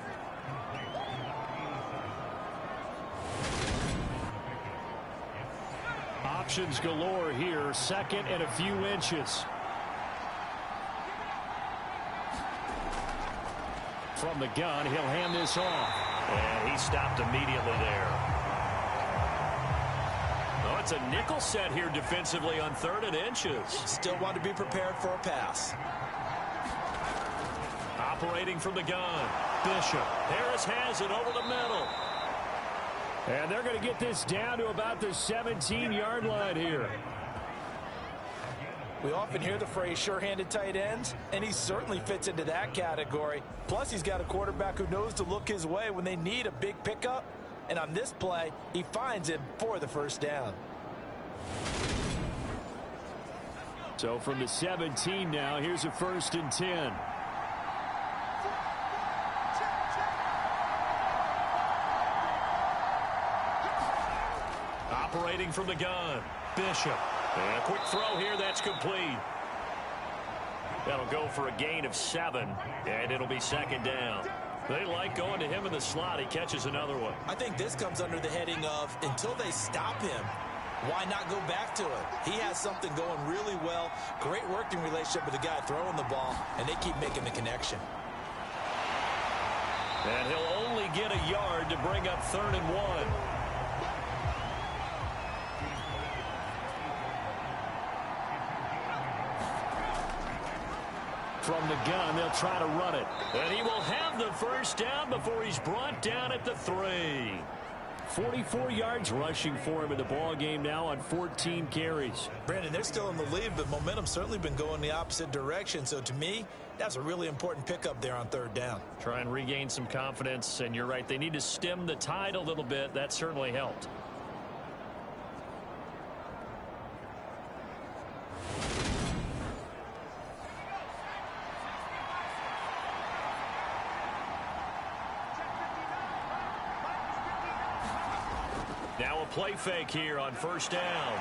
options galore here. Second and a few inches. From the gun, he'll hand this off. And he stopped immediately there. Oh, it's a nickel set here defensively on 3rd and inches. Still want to be prepared for a pass. Operating from the gun. Bishop. Harris has it over the middle. And they're going to get this down to about the 17-yard line here. We often hear the phrase sure-handed tight ends, and he certainly fits into that category. Plus, he's got a quarterback who knows to look his way when they need a big pickup. And on this play, he finds him for the first down. So from the 17 now, here's a 1st and 10. Operating from the gun. Bishop. And a quick throw here. That's complete. That'll go for a gain of 7. And it'll be 2nd down. They like going to him in the slot. He catches another one. I think this comes under the heading of until they stop him, why not go back to it? He has something going really well. Great working relationship with the guy throwing the ball, and they keep making the connection. And he'll only get a yard to bring up 3rd and 1. From the gun, they'll try to run it. And he will have the first down before he's brought down at the 3. 44 yards rushing for him in the ball game now on 14 carries. Brandon, they're still in the lead, but momentum's certainly been going the opposite direction. So to me, that's a really important pickup there on 3rd down. Try and regain some confidence, and you're right. They need to stem the tide a little bit. That certainly helped. Now a play fake here on 1st down.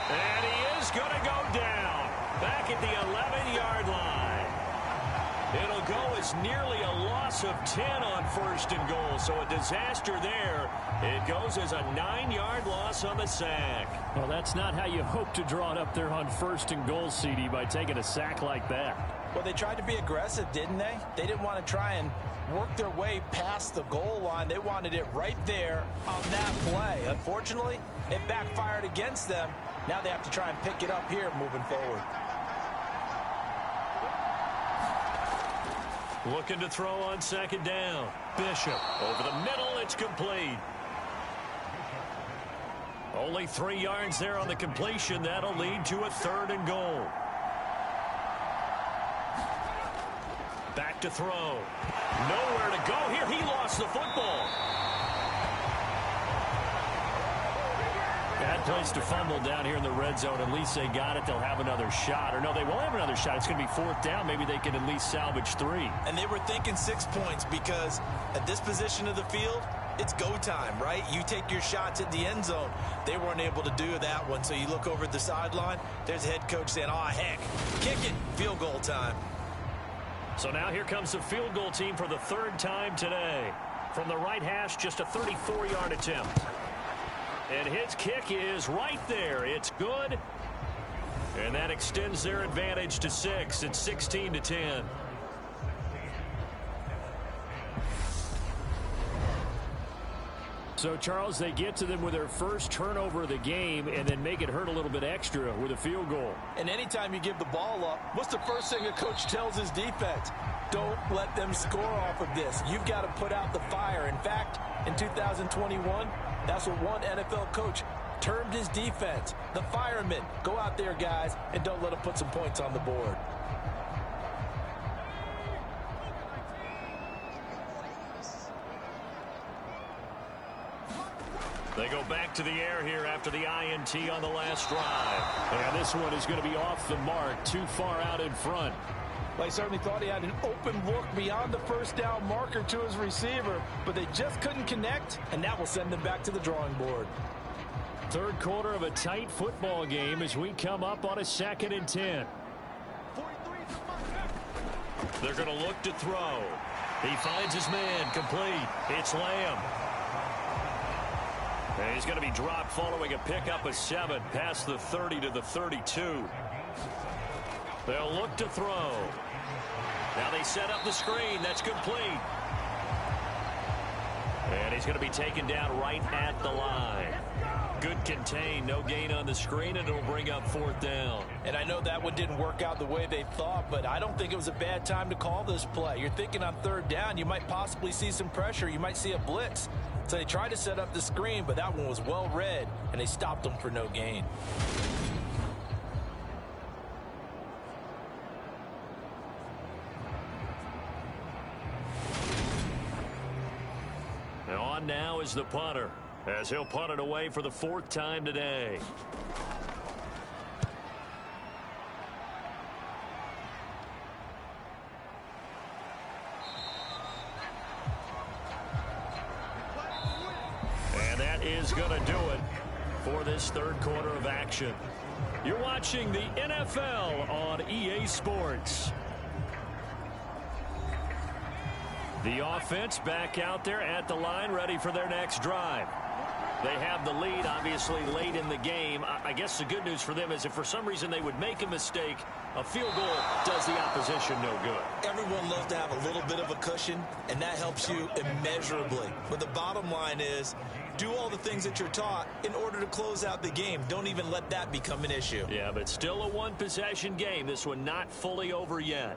And he is going to go down back at the 11-yard line. It'll go as nearly a loss of 10 on 1st and goal. So a disaster there. It goes as a 9-yard loss on the sack. Well, that's not how you hope to draw it up there on 1st and goal, CD, by taking a sack like that. Well, they tried to be aggressive, didn't they? They didn't want to try and work their way past the goal line. They wanted it right there on that play. Unfortunately, it backfired against them. Now they have to try and pick it up here moving forward. Looking to throw on 2nd down. Bishop over the middle. It's complete. Only 3 yards there on the completion. That'll lead to a 3rd and goal. Back to throw. Nowhere to go here. He lost the football. Bad place to fumble down here in the red zone. At least they got it. They'll have another shot. Or no, they won't have another shot. It's going to be 4th down. Maybe they can at least salvage 3. And they were thinking 6 points because at this position of the field, it's go time, right? You take your shots at the end zone. They weren't able to do that one. So you look over at the sideline. There's the head coach saying, oh, heck, kick it. Field goal time. So now here comes the field goal team for the 3rd time today. From the right hash, just a 34-yard attempt. And his kick is right there. It's good. And that extends their advantage to 6. It's 16-10. So, Charles, they get to them with their first turnover of the game and then make it hurt a little bit extra with a field goal. And anytime you give the ball up, what's the first thing a coach tells his defense? Don't let them score off of this. You've got to put out the fire. In fact, in 2021, that's what one NFL coach termed his defense. The firemen. Go out there, guys, and don't let them put some points on the board. They go back to the air here after the INT on the last drive. And this one is going to be off the mark, too far out in front. Well, he certainly thought he had an open look beyond the first down marker to his receiver, but they just couldn't connect, and that will send them back to the drawing board. 3rd quarter of a tight football game as we come up on a 2nd and 10. They're going to look to throw. He finds his man complete. It's Lamb. And he's going to be dropped following a pickup of 7 past the 30 to the 32. They'll look to throw. Now they set up the screen. That's complete. And he's going to be taken down right at the line. Good contain, no gain on the screen, and it'll bring up 4th down. And I know that one didn't work out the way they thought, but I don't think it was a bad time to call this play. You're thinking on 3rd down, you might possibly see some pressure. You might see a blitz. So they tried to set up the screen, but that one was well read, and they stopped them for no gain. And on now is the punter, as he'll punt it away for the 4th time today. And that is going to do it for this 3rd quarter of action. You're watching the NFL on EA Sports. The offense back out there at the line, ready for their next drive. They have the lead, obviously, late in the game. I guess the good news for them is if for some reason they would make a mistake, a field goal does the opposition no good. Everyone loves to have a little bit of a cushion, and that helps you immeasurably. But the bottom line is, do all the things that you're taught in order to close out the game. Don't even let that become an issue. Yeah, but still a one-possession game. This one not fully over yet.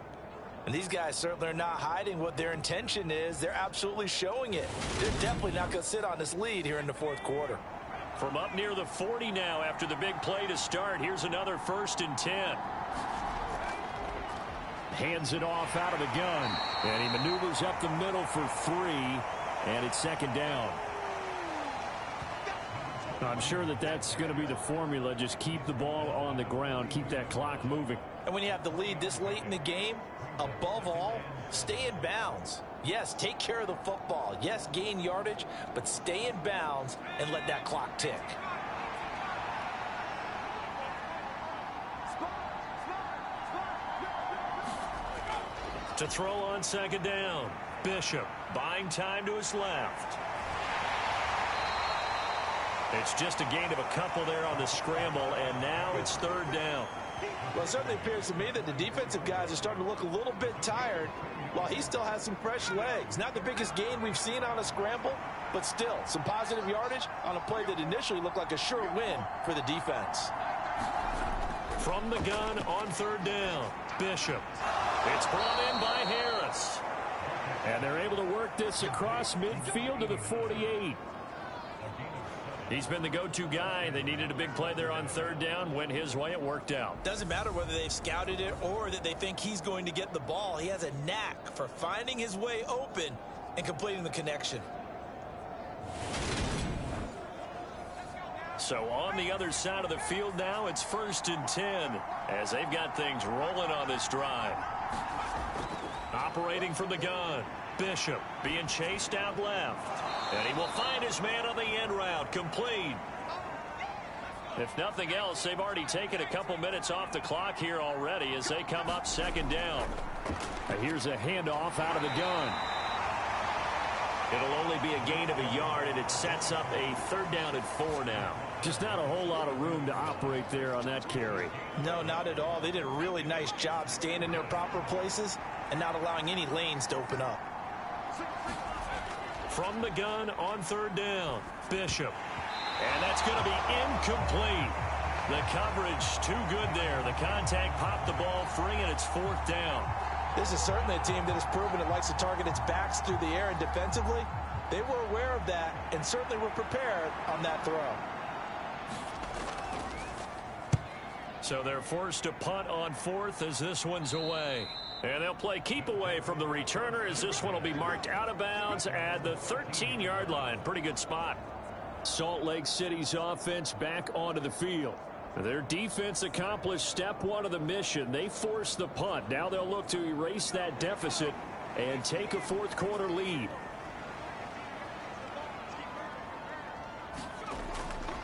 And these guys certainly are not hiding what their intention is. They're absolutely showing it. They're definitely not going to sit on this lead here in the 4th quarter. From up near the 40 now after the big play to start. Here's another 1st and 10. Hands it off out of the gun. And he maneuvers up the middle for 3. And it's 2nd down. I'm sure that that's going to be the formula. Just keep the ball on the ground. Keep that clock moving. And when you have the lead this late in the game, above all, stay in bounds. Yes, take care of the football. Yes, gain yardage, but stay in bounds and let that clock tick. To throw on 2nd down. Bishop buying time to his left. It's just a gain of a couple there on the scramble, and now it's 3rd down. Well, it certainly appears to me that the defensive guys are starting to look a little bit tired while he still has some fresh legs. Not the biggest gain we've seen on a scramble, but still some positive yardage on a play that initially looked like a sure win for the defense. From the gun on 3rd down, Bishop. It's brought in by Harris. And they're able to work this across midfield to the 48. He's been the go-to guy. They needed a big play there on 3rd down. Went his way. It worked out. Doesn't matter whether they've scouted it or that they think he's going to get the ball. He has a knack for finding his way open and completing the connection. So on the other side of the field now, it's 1st and 10 as they've got things rolling on this drive. Operating from the gun. Bishop being chased out left. And he will find his man on the end route. Complete. If nothing else, they've already taken a couple minutes off the clock here already as they come up 2nd down. And here's a handoff out of the gun. It'll only be a gain of a yard, and it sets up a 3rd down and 4 now. Just not a whole lot of room to operate there on that carry. No, not at all. They did a really nice job staying in their proper places and not allowing any lanes to open up. From the gun on 3rd down, Bishop. And that's going to be incomplete. The coverage too good there. The contact popped the ball free, and it's 4th down. This is certainly a team that has proven it likes to target its backs through the air, and defensively, they were aware of that and certainly were prepared on that throw. So they're forced to punt on 4th as this one's away. And they'll play keep away from the returner as this one will be marked out of bounds at the 13-yard line. Pretty good spot. Salt Lake City's offense back onto the field. Their defense accomplished step 1 of the mission. They forced the punt. Now they'll look to erase that deficit and take a 4th quarter lead.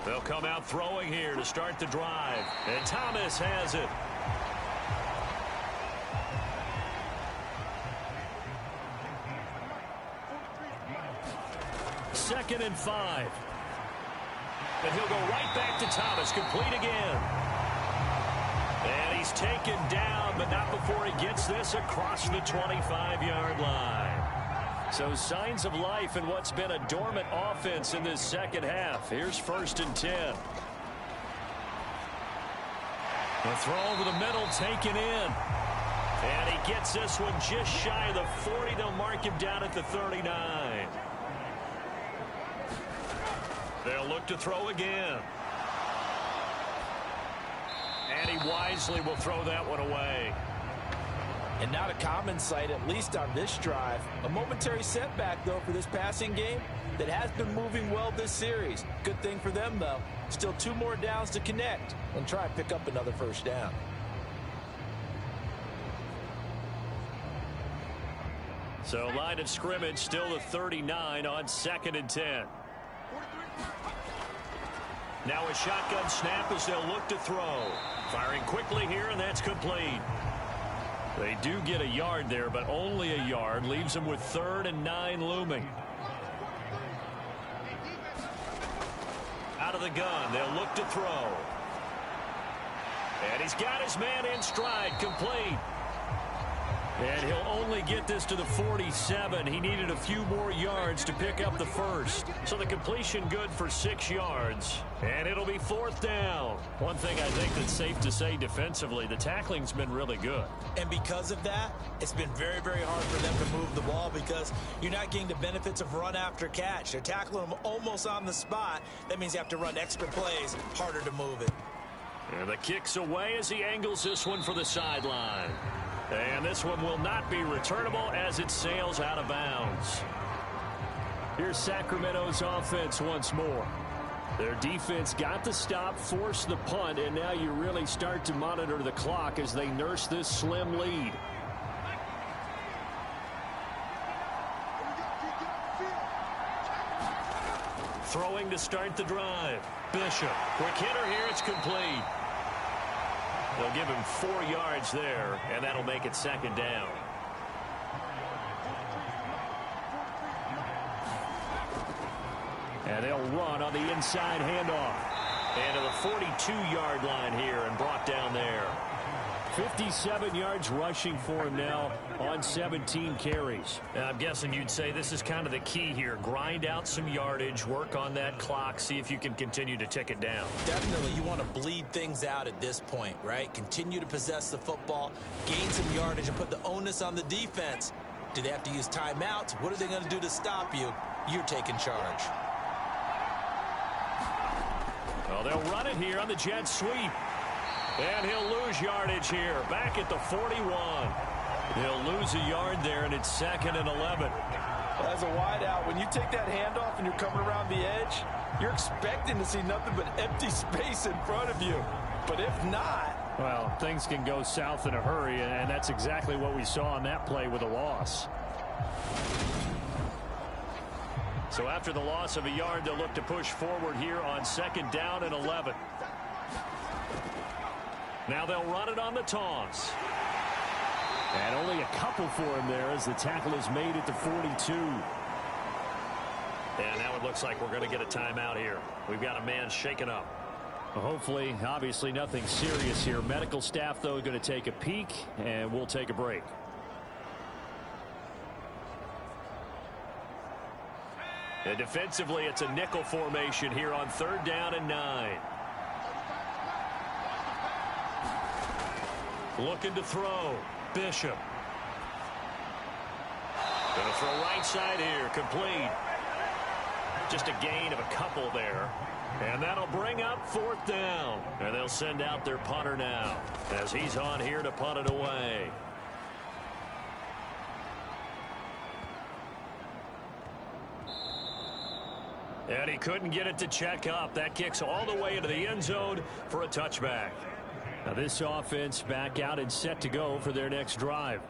They'll come out throwing here to start the drive. And Thomas has it. Second and 5. And he'll go right back to Thomas, complete again. And he's taken down, but not before he gets this across the 25-yard line. So signs of life in what's been a dormant offense in this second half. Here's 1st and 10. The throw over the middle taken in. And he gets this one just shy of the 40. They'll mark him down at the 39. They'll look to throw again. And he wisely will throw that one away. And not a common sight, at least on this drive. A momentary setback, though, for this passing game that has been moving well this series. Good thing for them, though. Still 2 more downs to connect and try and pick up another 1st down. So line of scrimmage still the 39 on 2nd and 10. Now a shotgun snap as they'll look to throw. Firing quickly here, and that's complete. They do get a yard there, but only a yard. Leaves them with 3rd and 9 looming. Out of the gun, they'll look to throw. And he's got his man in stride, complete. And he'll only get this to the 47. He needed a few more yards to pick up the 1st. So the completion good for 6 yards. And it'll be 4th down. One thing I think that's safe to say defensively, the tackling's been really good. And because of that, it's been very, very hard for them to move the ball because you're not getting the benefits of run after catch. They're tackling them almost on the spot. That means you have to run extra plays, harder to move it. And the kick's away as he angles this one for the sideline. And this one will not be returnable as it sails out of bounds. Here's Sacramento's offense once more. Their defense got the stop, forced the punt, and now you really start to monitor the clock as they nurse this slim lead. Throwing to start the drive. Bishop. Quick hitter here. It's complete. They'll give him 4 yards there, and that'll make it 2nd down. And they'll run on the inside handoff. And to the 42-yard line here and brought down there. 57 yards rushing for him now on 17 carries. I'm guessing you'd say this is kind of the key here. Grind out some yardage, work on that clock, see if you can continue to tick it down. Definitely, you want to bleed things out at this point, right? Continue to possess the football, gain some yardage, and put the onus on the defense. Do they have to use timeouts? What are they going to do to stop you? You're taking charge. Well, they'll run it here on the jet sweep. And he'll lose yardage here, back at the 41. He'll lose a yard there, and it's 2nd and 11. As a wideout, when you take that handoff and you're coming around the edge, you're expecting to see nothing but empty space in front of you. But if not... Well, things can go south in a hurry, and that's exactly what we saw on that play with a loss. So after the loss of a yard, they'll look to push forward here on 2nd down and 11. Now they'll run it on the toss. And only a couple for him there as the tackle is made at the 42. And now it looks like we're going to get a timeout here. We've got a man shaken up. Well, hopefully, obviously nothing serious here. Medical staff, though, going to take a peek, and we'll take a break. And defensively, it's a nickel formation here on 3rd down and 9. Looking to throw. Bishop. Going to throw right side here. Complete. Just a gain of a couple there. And that'll bring up 4th down. And they'll send out their punter now as he's on here to punt it away. And he couldn't get it to check up. That kicks all the way into the end zone for a touchback. Now this offense back out and set to go for their next drive.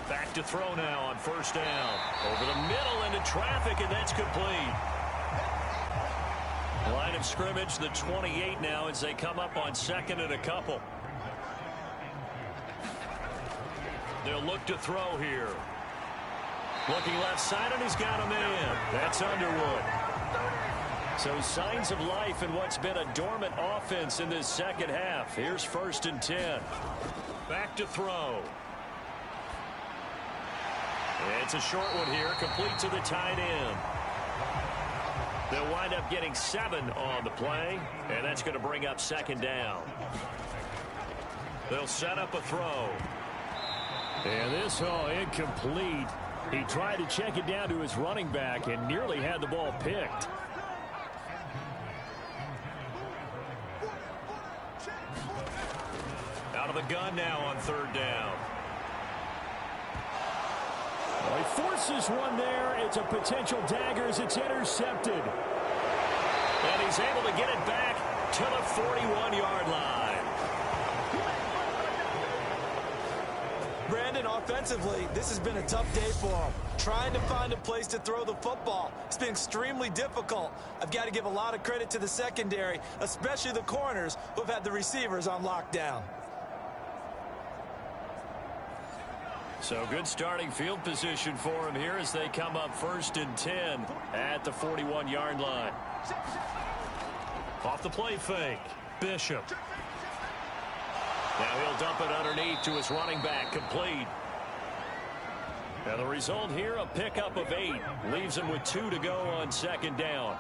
Back to to throw now on first down. Over the middle into traffic, and that's complete. Line of scrimmage, the 28 now as they come up on second and a couple. They'll look to throw here. Looking left side, and he's got a man. That's Underwood. So signs of life in what's been a dormant offense in this second half. Here's first and 10. Back to throw. It's a short one here, complete to the tight end. They'll wind up getting 7 on the play, and that's going to bring up second down. They'll set up a throw. And this incomplete. He tried to check it down to his running back and nearly had the ball picked. Out of the gun now on third down. Well, he forces one there. It's a potential dagger as it's intercepted. And he's able to get it back to the 41-yard line. Brandon, offensively, this has been a tough day for him. Trying to find a place to throw the football. It's been extremely difficult. I've got to give a lot of credit to the secondary, especially the corners who have had the receivers on lockdown. So good starting field position for him here as they come up first and 10 at the 41-yard line. Off the play fake, Bishop. Now he'll dump it underneath to his running back, complete. Now the result here, a pickup of 8. Leaves him with 2 to go on second down.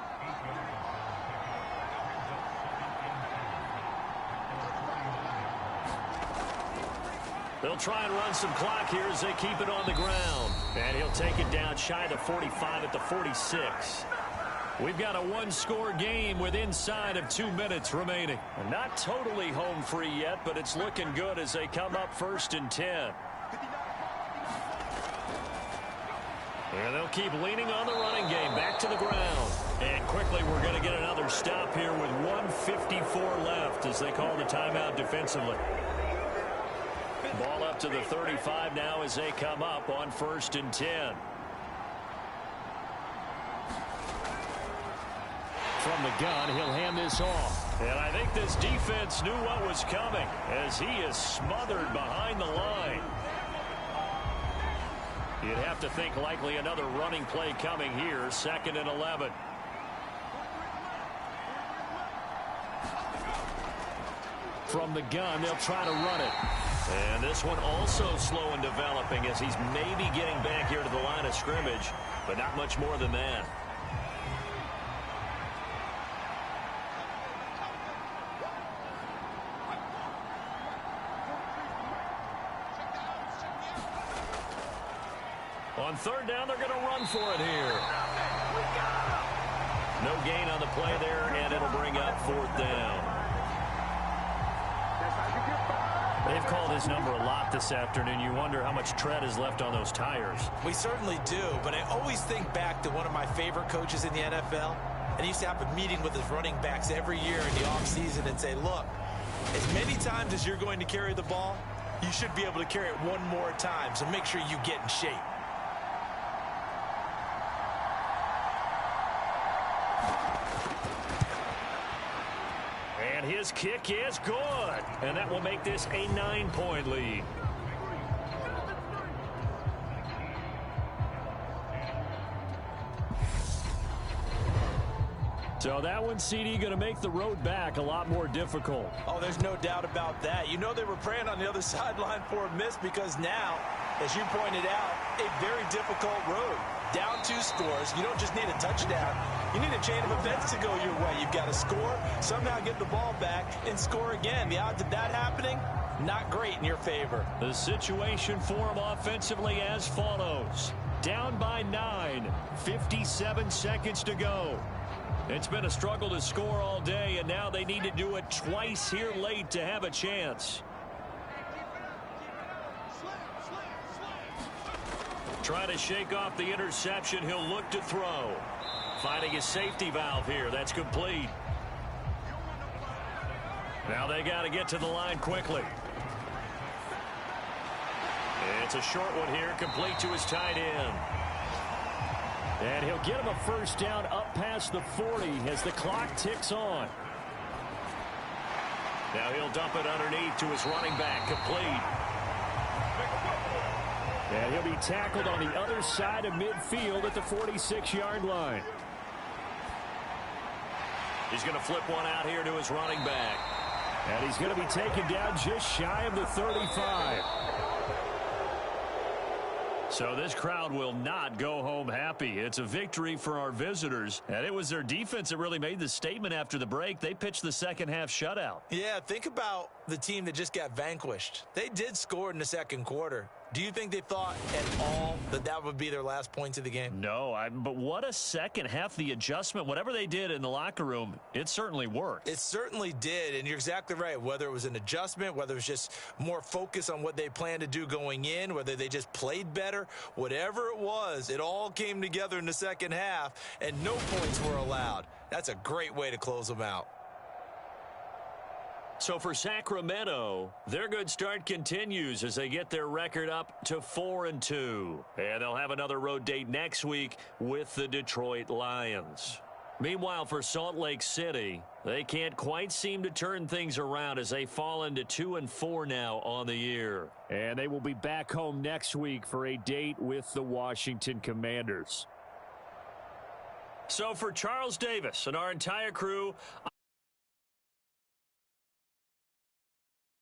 They'll try and run some clock here as they keep it on the ground. And he'll take it down shy of the 45 at the 46. We've got a one-score game with inside of 2 minutes remaining. Not totally home free yet, but it's looking good as they come up first and 10. And they'll keep leaning on the running game back to the ground. And quickly we're going to get another stop here with 1:54 left as they call the timeout defensively. Ball up to the 35 now as they come up on first and 10. From the gun, he'll hand this off. And I think this defense knew what was coming as he is smothered behind the line. You'd have to think likely another running play coming here, second and 11. From the gun, they'll try to run it. And this one also slow in developing as he's maybe getting back here to the line of scrimmage, but not much more than that. On third down, they're going to run for it here. No gain on the play there, and it'll bring up fourth down. They've called his number a lot this afternoon. You wonder how much tread is left on those tires. We certainly do, but I always think back to one of my favorite coaches in the NFL, and he used to have a meeting with his running backs every year in the offseason and say, look, as many times as you're going to carry the ball, you should be able to carry it one more time, so make sure you get in shape. And his kick is good. And that will make this a 9-point lead. So that one, CD, going to make the road back a lot more difficult. Oh, there's no doubt about that. You know they were praying on the other sideline for a miss because now, as you pointed out, a very difficult road. Down 2 scores. You don't just need a touchdown. You need a chain of events to go your way. You've got to score, somehow get the ball back, and score again. The odds of that happening, not great in your favor. The situation for them offensively as follows. Down by 9, 57 seconds to go. It's been a struggle to score all day, and now they need to do it twice here late to have a chance. Try to shake off the interception. He'll look to throw. Finding his safety valve here. That's complete. Now they got to get to the line quickly. It's a short one here, complete to his tight end. And he'll get him a first down up past the 40 as the clock ticks on. Now he'll dump it underneath to his running back, complete. And he'll be tackled on the other side of midfield at the 46-yard line. He's going to flip one out here to his running back. And he's going to be taken down just shy of the 35. So this crowd will not go home happy. It's a victory for our visitors. And it was their defense that really made the statement after the break. They pitched the second half shutout. Yeah, think about the team that just got vanquished. They did score in the second quarter. Do you think they thought at all that that would be their last points of the game? No, but what a second half. The adjustment, whatever they did in the locker room, it certainly worked. It certainly did, and you're exactly right. Whether it was an adjustment, whether it was just more focus on what they planned to do going in, whether they just played better, whatever it was, it all came together in the second half, and no points were allowed. That's a great way to close them out. So for Sacramento, their good start continues as they get their record up to 4-2. And they'll have another road date next week with the Detroit Lions. Meanwhile, for Salt Lake City, they can't quite seem to turn things around as they fall into 2-4 now on the year. And they will be back home next week for a date with the Washington Commanders. So for Charles Davis and our entire crew,